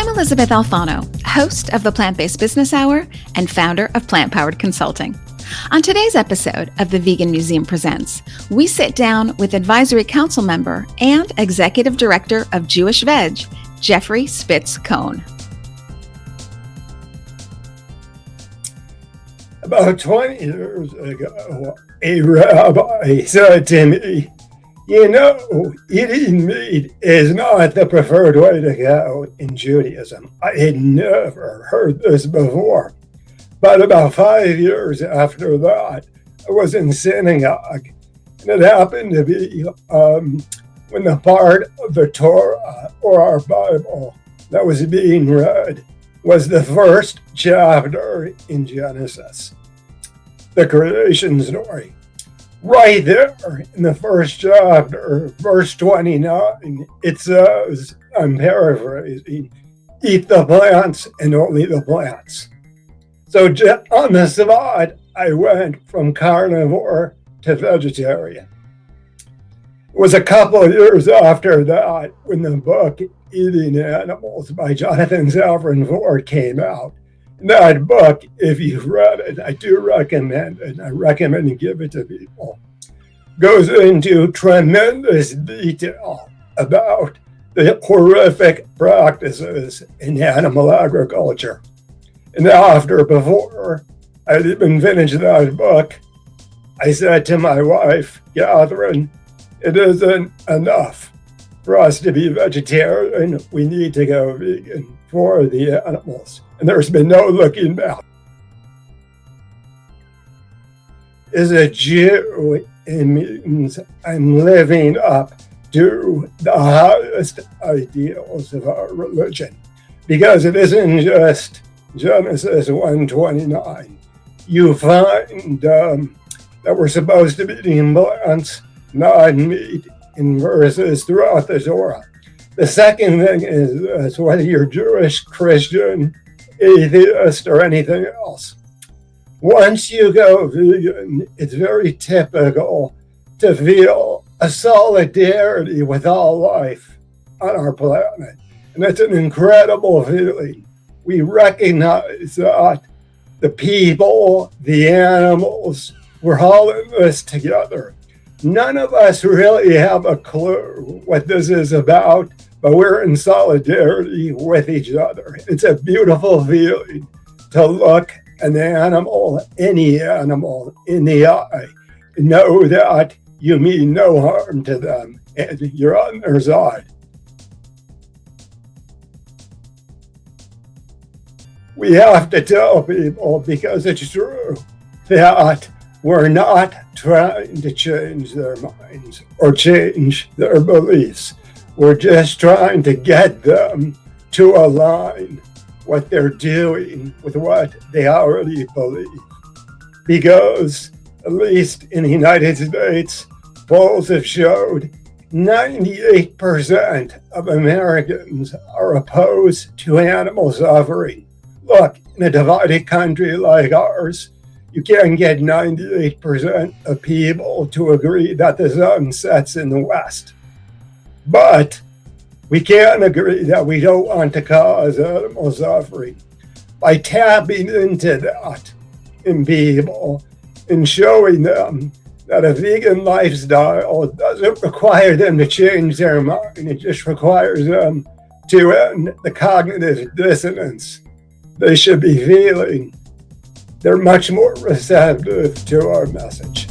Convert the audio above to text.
I'm Elysabeth Alfano, host of the Plant-Based Business Hour and founder of Plant Powered Consulting. On today's episode of the Vegan Museum Presents, we sit down with Advisory Council member and Executive Director of Jewish Veg, Jeffrey Spitz Cohan. About 20 years ago, a rabbi said to me, "You know, eating meat is not the preferred way to go in Judaism." I had never heard this before. But about 5 years after that, I was in synagogue, and it happened to be when the part of the Torah, or our Bible, that was being read was the first chapter in Genesis, the creation story. Right there in the first chapter, verse 29, it says, I'm paraphrasing, "Eat the plants and only the plants." So on the spot, I went from carnivore to vegetarian. It was a couple of years after that when the book Eating Animals by Jonathan Safran Foer came out. And that book, if you've read it, I do recommend it, and I recommend you give it to people, goes into tremendous detail about the horrific practices in animal agriculture. And before I'd even finished that book, I said to my wife, Catherine, it isn't enough for us to be vegetarian. We need to go vegan for the animals. And there's been no looking back. As a Jew, it means I'm living up to the highest ideals of our religion. Because it isn't just Genesis 1:29. You find that we're supposed to be eating plants, not meat, in verses throughout the Torah. The second thing is whether you're Jewish, Christian, atheist, or anything else. Once you go vegan, it's very typical to feel a solidarity with all life on our planet. And it's an incredible feeling. We recognize that the people, the animals, we're all in this together. None of us really have a clue what this is about, but we're in solidarity with each other. It's a beautiful feeling to look an animal, any animal, in the eye, and know that you mean no harm to them, and you're on their side. We have to tell people, because it's true, that we're not trying to change their minds or change their beliefs. We're just trying to get them to align what they're doing with what they already believe. Because, at least in the United States, polls have showed 98% of Americans are opposed to animal suffering. Look, in a divided country like ours, you can't get 98% of people to agree that the sun sets in the west. But we can agree that we don't want to cause animal suffering. By tapping into that in people and showing them that a vegan lifestyle doesn't require them to change their mind, it just requires them to end the cognitive dissonance they should be feeling, they're much more receptive to our message.